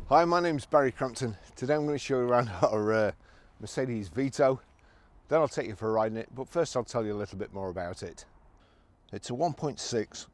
Hi, my name's Barry Crampton. Today I'm going to show you around our Mercedes Vito. Then I'll take you for a ride in it, but first I'll tell you a little bit more about it. It's a 1.6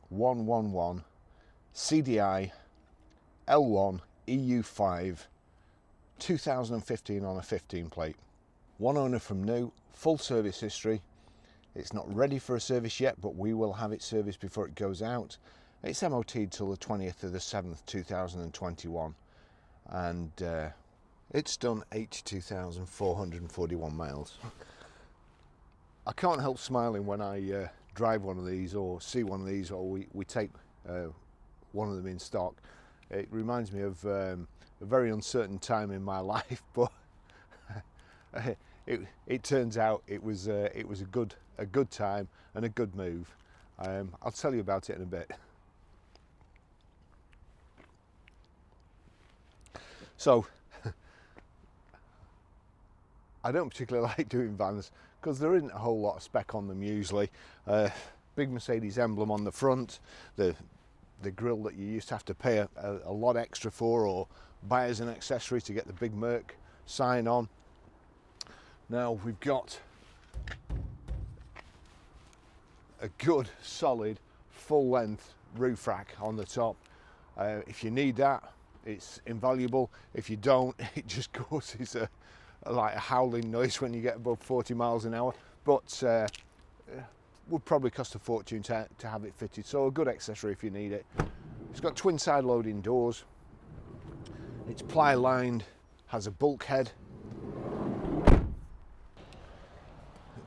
111 CDi L1 EU5 2015 on a 15 plate. One owner from new, full service history. It's not ready for a service yet, but we will have it serviced before it goes out. It's MOT'd till the 20th of the 7th 2021, and it's done 82,441 miles. I can't help smiling when I drive one of these or see one of these, or we take one of them in stock. It reminds me of a very uncertain time in my life, but it turns out it was a good time and a good move. I'll tell you about it in a bit. So, I don't particularly like doing vans because there isn't a whole lot of spec on them usually. Big Mercedes emblem on the front, the grille that you used to have to pay a lot extra for or buy as an accessory to get the big Merc sign on. Now we've got a good solid full length roof rack on the top. If you need that, it's invaluable. If you don't, it just causes like a howling noise when you get above 40 miles an hour, but would probably cost a fortune to have it fitted, so a good accessory if you need it. It's got twin side loading doors, it's ply lined, has a bulkhead,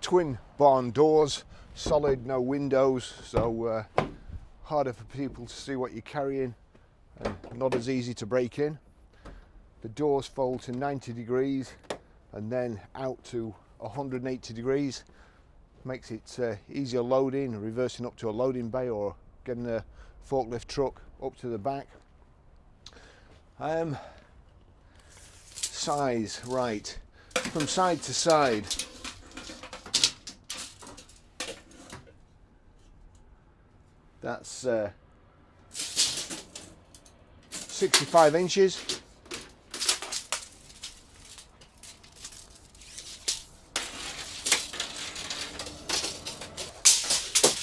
twin barn doors, solid, no windows, so harder for people to see what you're carrying and not as easy to break in. The doors fold to 90 degrees and then out to 180 degrees. Makes it easier loading, reversing up to a loading bay or getting a forklift truck up to the back. Size, right, from side to side. That's 65 inches.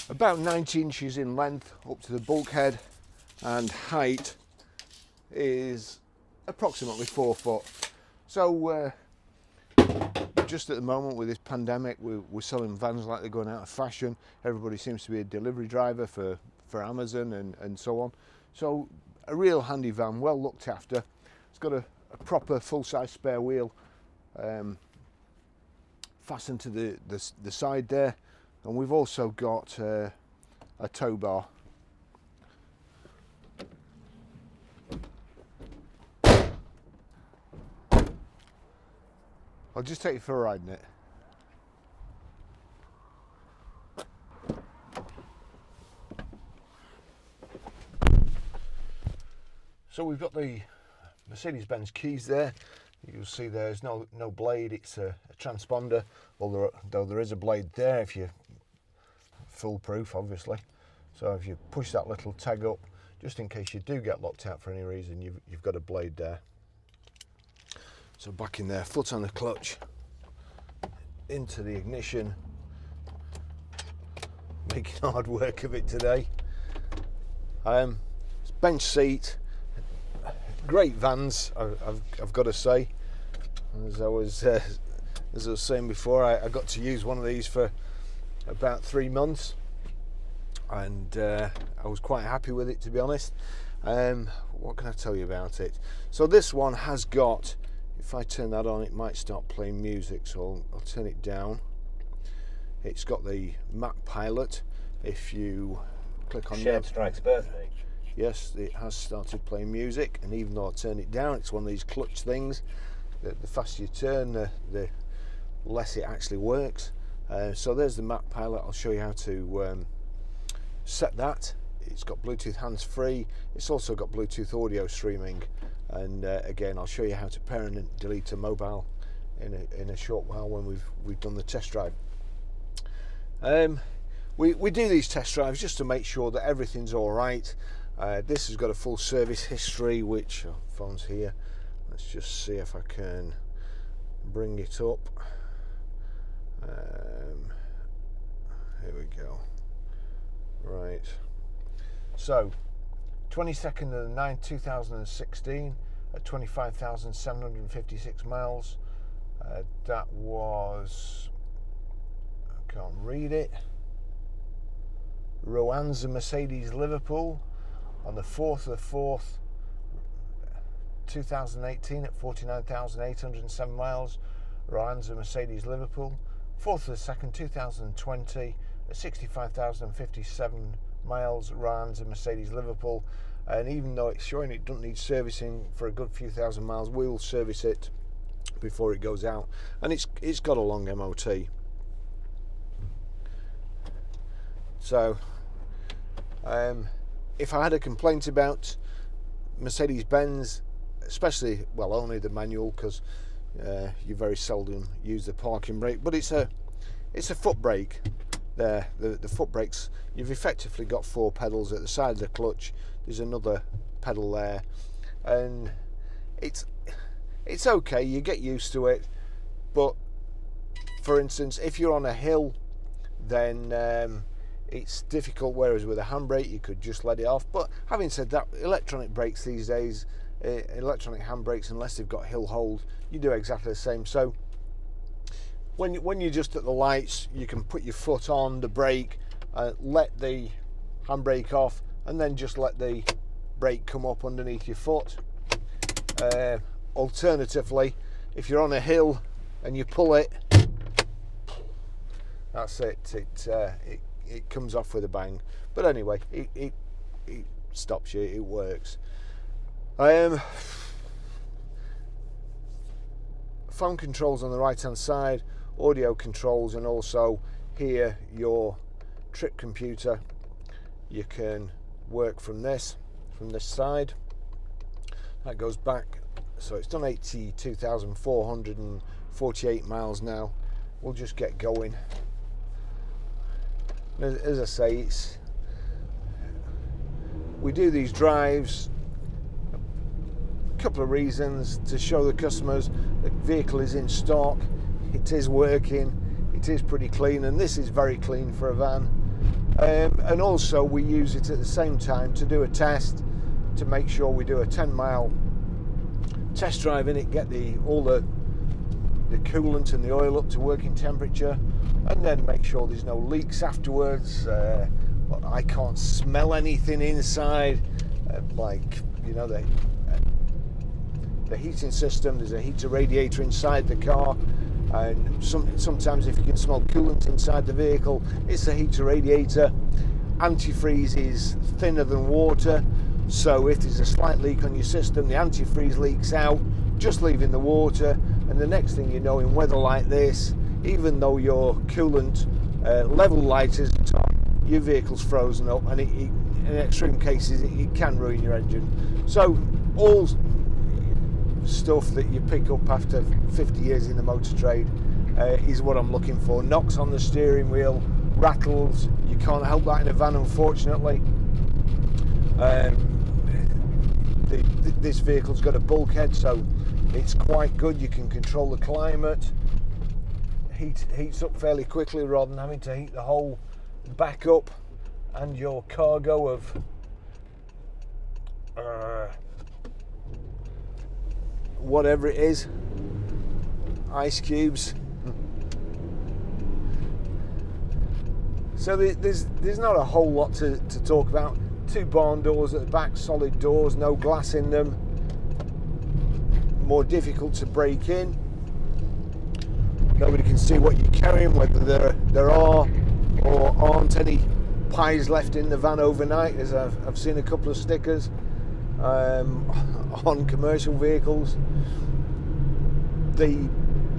About 90 inches in length up to the bulkhead, and height is approximately 4 foot. So just at the moment with this pandemic, we're selling vans like they're going out of fashion. Everybody seems to be a delivery driver for Amazon and so on. So a real handy van, well looked after. It's got a proper full-size spare wheel fastened to the side there, and we've also got a tow bar. I'll just take you for a ride in it. So we've got the Mercedes-Benz keys there. You'll see there's no blade, it's a transponder, although there is a blade there if you're foolproof, obviously. So if you push that little tag up, just in case you do get locked out for any reason, you've got a blade there. So back in there, foot on the clutch, into the ignition, making hard work of it today. It's bench seat. Great vans, I've got to say. As I was saying before, I got to use one of these for about 3 months, and I was quite happy with it, to be honest. What can I tell you about it? So this one has got, if I turn that on, it might start playing music, so I'll turn it down. It's got the map pilot. If you click on Shared Strike's birthday. Yes, it has started playing music, and even though I turn it down, it's one of these clutch things. The faster you turn, the less it actually works. So there's the map pilot. I'll show you how to set that. It's got Bluetooth hands-free. It's also got Bluetooth audio streaming, and again, I'll show you how to pair and delete a mobile in a short while when we've done the test drive. We do these test drives just to make sure that everything's all right. This has got a full service history, which phone's here. Let's just see if I can bring it up. Here we go. Right. So, 22nd of the 9th, 2016, at 25,756 miles. That was, I can't read it, Roanza Mercedes Liverpool on the 4th of the 4th, 2018 at 49,807 miles. Roanza Mercedes Liverpool. 4th of the 2nd, 2020 at 65,057 miles. Roanza Mercedes Liverpool. And even though it's showing it doesn't need servicing for a good few thousand miles, we'll service it before it goes out, and it's got a long MOT. So if I had a complaint about Mercedes-Benz, especially, well, only the manual, because you very seldom use the parking brake, but it's a foot brake there. The foot brakes, you've effectively got 4 pedals at the side of the clutch. There's another pedal there, and it's okay, you get used to it. But for instance, if you're on a hill, then it's difficult, whereas with a handbrake you could just let it off. But having said that, electronic brakes these days, electronic handbrakes, unless they've got hill hold, you do exactly the same. So when you're just at the lights, you can put your foot on the brake, let the handbrake off, and then just let the brake come up underneath your foot. Alternatively, if you're on a hill and you pull it, that's it. It comes off with a bang. But anyway, it stops you. It works. Phone controls on the right hand side, audio controls, and also here your trip computer. You can work from this side. That goes back, so it's done 82,448 miles now. We'll just get going. As I say, we do these drives a couple of reasons: to show the customers the vehicle is in stock, it is working, it is pretty clean, and this is very clean for a van. And also we use it at the same time to do a test, to make sure we do a 10-mile test drive in it, get all the coolant and the oil up to working temperature, and then make sure there's no leaks afterwards. But I can't smell anything inside, like, you know, the heating system. There's a heater radiator inside the car, and sometimes if you can smell coolant inside the vehicle, it's the heater radiator. Antifreeze is thinner than water, so if there's a slight leak on your system, the antifreeze leaks out, just leaving the water, and the next thing you know, in weather like this, even though your coolant level light isn't on, your vehicle's frozen up, and in extreme cases it can ruin your engine. So all stuff that you pick up after 50 years in the motor trade is what I'm looking for. Knocks on the steering wheel, rattles, you can't help that in a van, unfortunately. This vehicle's got a bulkhead, so it's quite good. You can control the climate. Heats up fairly quickly rather than having to heat the whole back up, and your cargo of whatever it is, ice cubes. So there's not a whole lot to talk about. 2 barn doors at the back, solid doors, no glass in them. More difficult to break in. Nobody can see what you're carrying, whether there are or aren't any pies left in the van overnight, as I've seen a couple of stickers on commercial vehicles. The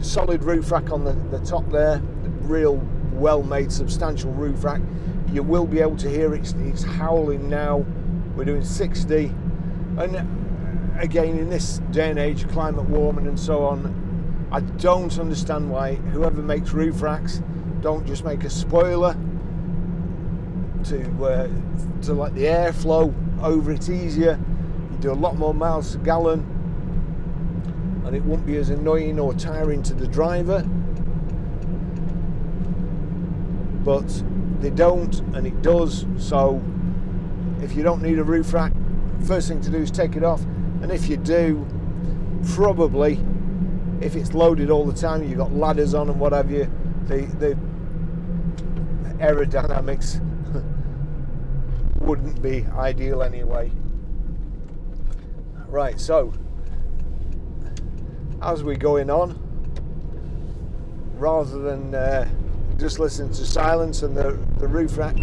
solid roof rack on the top there, the real well-made substantial roof rack. You will be able to hear it's howling now. We're doing 60, and again, in this day and age, climate warming and so on, I don't understand why whoever makes roof racks don't just make a spoiler to let the air flow over it easier, you do a lot more miles per gallon, and it won't be as annoying or tiring to the driver. But they don't, and it does. So if you don't need a roof rack, first thing to do is take it off. And if you do, probably, if it's loaded all the time, you've got ladders on and what have you, the aerodynamics wouldn't be ideal anyway. Right, so as we're going on, rather than just listen to silence and the roof rack,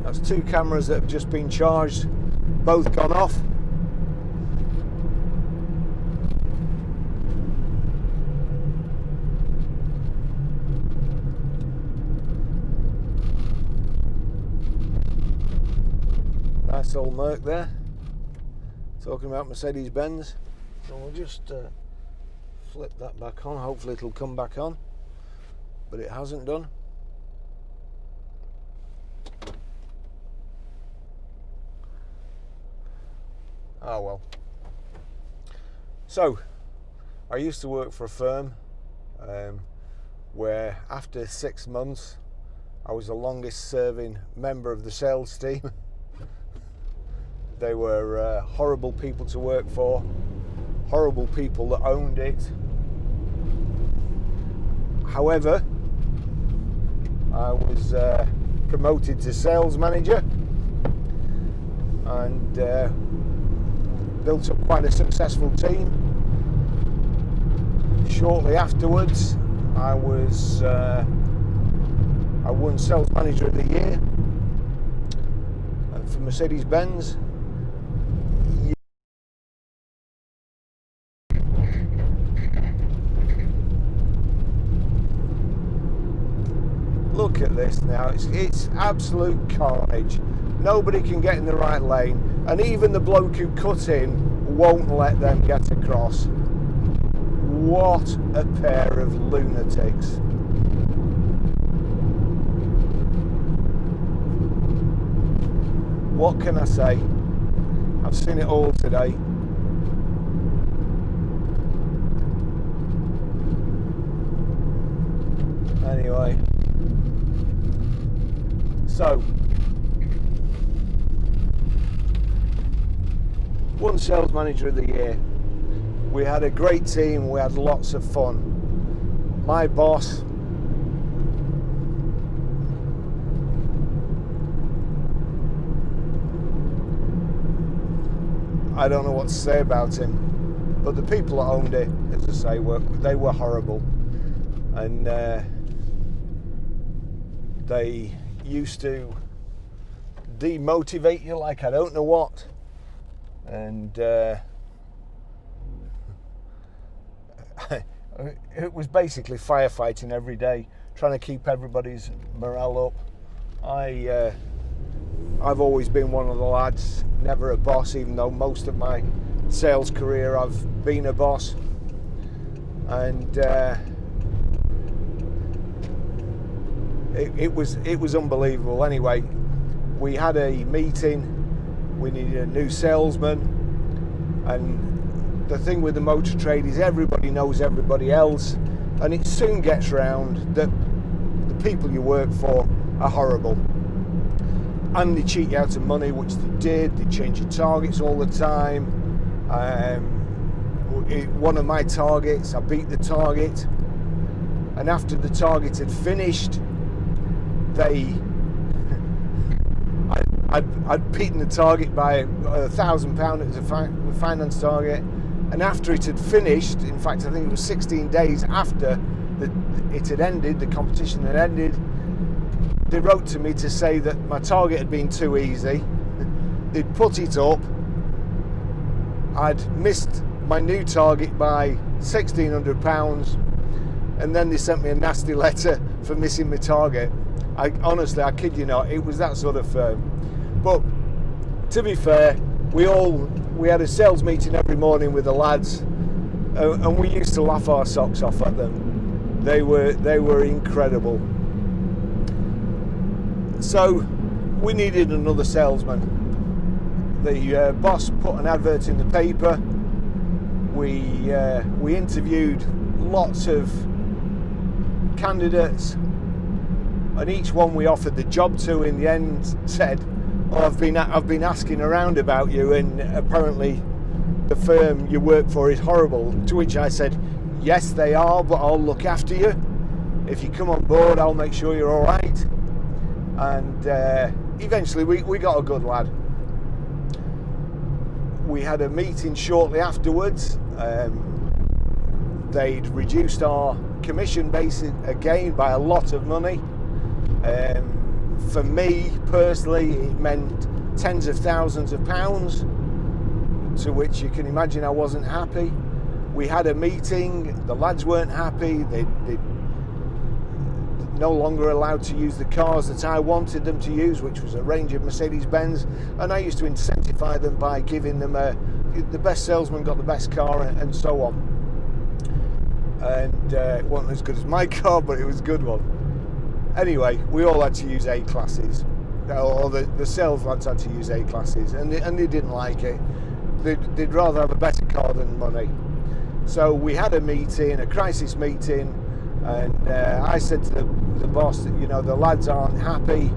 that's 2 cameras that have just been charged, both gone off. Nice old Merc there, talking about Mercedes-Benz. So we'll just flip that back on, hopefully it'll come back on, but it hasn't done. Oh well. So I used to work for a firm where after 6 months I was the longest serving member of the sales team. They were horrible people to work for, horrible people that owned it. However, I was promoted to sales manager and built up quite a successful team. Shortly afterwards, I won Sales Manager of the Year for Mercedes-Benz. Look at this now, it's absolute carnage. Nobody can get in the right lane, and even the bloke who cut in won't let them get across. What a pair of lunatics. What can I say? I've seen it all today. Anyway, so won Sales Manager of the Year. We had a great team, we had lots of fun. My boss, I don't know what to say about him, but the people that owned it, as I say, they were horrible, and they used to demotivate you like I don't know what, and it was basically firefighting every day, trying to keep everybody's morale up. I've always been one of the lads, never a boss, even though most of my sales career I've been a boss. And it was unbelievable. Anyway, we had a meeting, we needed a new salesman, and the thing with the motor trade is everybody knows everybody else, and it soon gets round that the people you work for are horrible. And they cheat you out of money, which they did. They change your targets all the time. One of my targets, I beat the target, and after the target had finished, I'd beaten the target by £1,000. It was a finance target, and after it had finished, in fact I think it was 16 days after it had ended, the competition had ended, they wrote to me to say that my target had been too easy. They'd put it up, I'd missed my new target by £1,600, and then they sent me a nasty letter for missing my target. Honestly, I kid you not, it was that sort of firm. But to be fair, we had a sales meeting every morning with the lads, and we used to laugh our socks off at them. They were incredible. So we needed another salesman. The boss put an advert in the paper. We interviewed lots of candidates, and each one we offered the job to in the end said, "Oh, I've been asking around about you, and apparently the firm you work for is horrible." To which I said, "Yes, they are, but I'll look after you. If you come on board, I'll make sure you're all right." And eventually we got a good lad. We had a meeting shortly afterwards. They'd reduced our commission base again by a lot of money. For me personally, it meant tens of thousands of pounds, to which you can imagine I wasn't happy. We had a meeting, the lads weren't happy. They'd no longer allowed to use the cars that I wanted them to use, which was a range of Mercedes-Benz, and I used to incentivize them by giving them the best salesman got the best car, and so on. And it wasn't as good as my car, but it was a good one. Anyway, we all had to use A-classes, or the sales lads had to use A-classes, and they didn't like it. They'd rather have a better car than money. So we had a meeting, a crisis meeting, and I said to the boss that, you know, the lads aren't happy,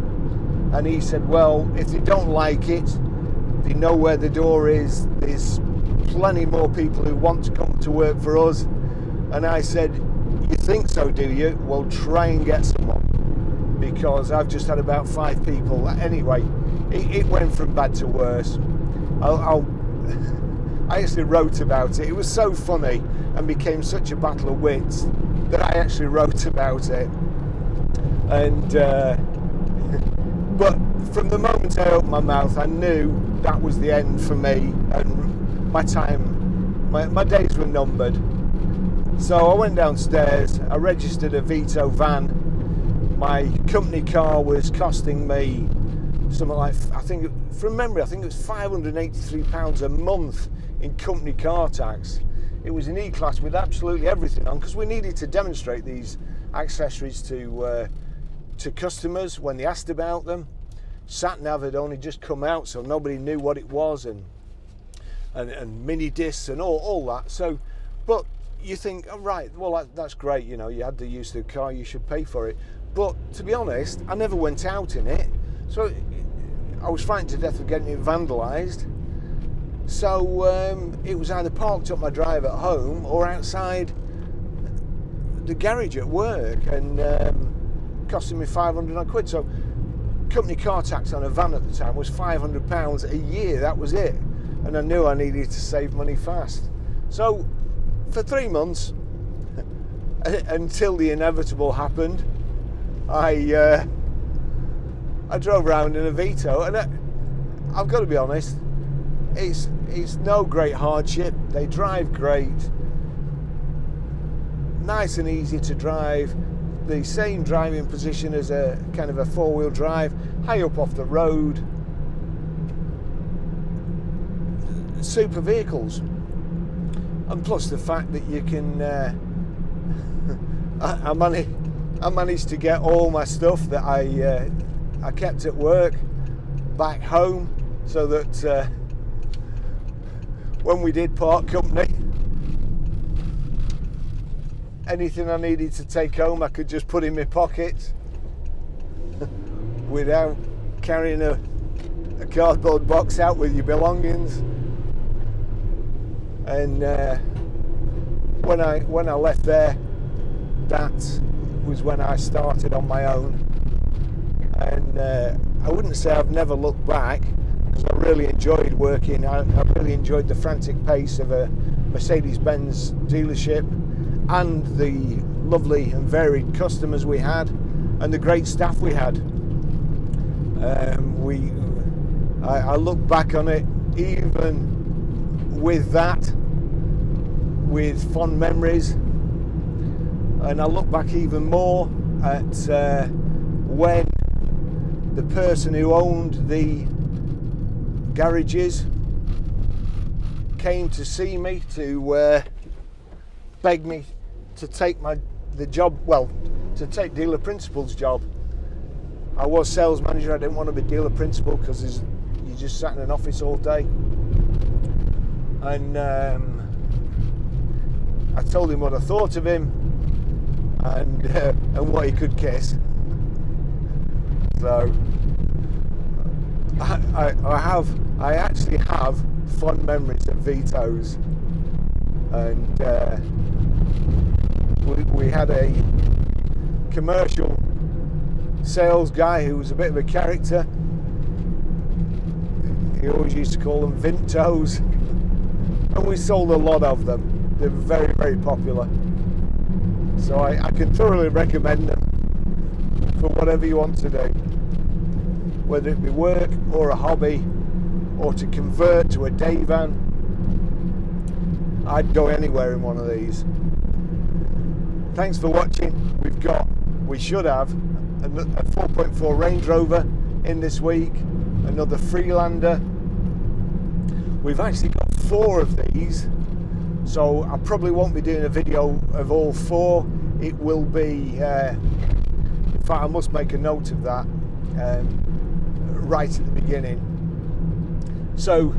and he said, well, if they don't like it, they know where the door is. There's plenty more people who want to come to work for us. And I said, you think so, do you? Well, try and get someone, because I've just had about 5 people. Anyway, it went from bad to worse. I actually wrote about it. It was so funny and became such a battle of wits that I actually wrote about it. And but from the moment I opened my mouth, I knew that was the end for me, and my days were numbered. So I went downstairs, I registered a Vito van. My company car was costing me something like, I think from memory, I think it was £583 a month in company car tax. It was an E-Class with absolutely everything on, because we needed to demonstrate these accessories to customers when they asked about them. Sat-nav had only just come out, so nobody knew what it was, and mini discs and all that. So, but you think, oh, right, well, that's great, you know, you had the use of the car, you should pay for it. But to be honest, I never went out in it, so I was frightened to death of getting it vandalised. So it was either parked up my drive at home or outside the garage at work, and costing me 500 quid. So company car tax on a van at the time was £500 a year, that was it. And I knew I needed to save money fast. So for 3 months, until the inevitable happened, I drove around in a Vito, and I've got to be honest, it's no great hardship. They drive great, nice and easy to drive, the same driving position as a kind of a 4-wheel drive, high up off the road, super vehicles. And plus the fact that you can I managed to get all my stuff that I kept at work back home, so that when we did part company, anything I needed to take home I could just put in my pocket without carrying a cardboard box out with your belongings. And when I left there, that was when I started on my own. And I wouldn't say I've never looked back, because I really enjoyed working. I really enjoyed the frantic pace of a Mercedes-Benz dealership, and the lovely and varied customers we had, and the great staff we had. I look back on it, even with that, with fond memories, and I look back even more at when the person who owned the garages came to see me to beg me to take the job, well, to take dealer principal's job. I was sales manager. I didn't want to be dealer principal because you just sat in an office all day. And I told him what I thought of him and what he could kiss. So I actually have fond memories of Vitos, and we had a commercial sales guy who was a bit of a character. He always used to call them Vintos, and we sold a lot of them. They're very, very popular. So I can thoroughly recommend them for whatever you want to do, whether it be work or a hobby or to convert to a day van. I'd go anywhere in one of these. Thanks for watching. We should have a 4.4 Range Rover in this week, another Freelander. We've actually got 4 of these, so I probably won't be doing a video of all 4. It will be, in fact I must make a note of that right at the beginning. So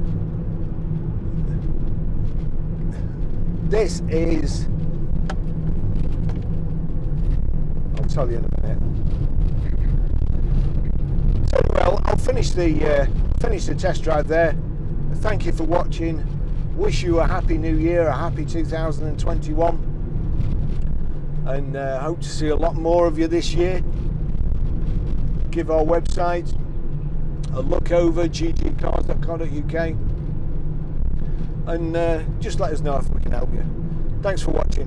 this is, I'll tell you in a minute. So well, I'll finish the test drive there. Thank you for watching. Wish you a happy new year, a happy 2021, and hope to see a lot more of you this year. Give our website a look over, ggcars.co.uk, and just let us know if we can help you. Thanks for watching.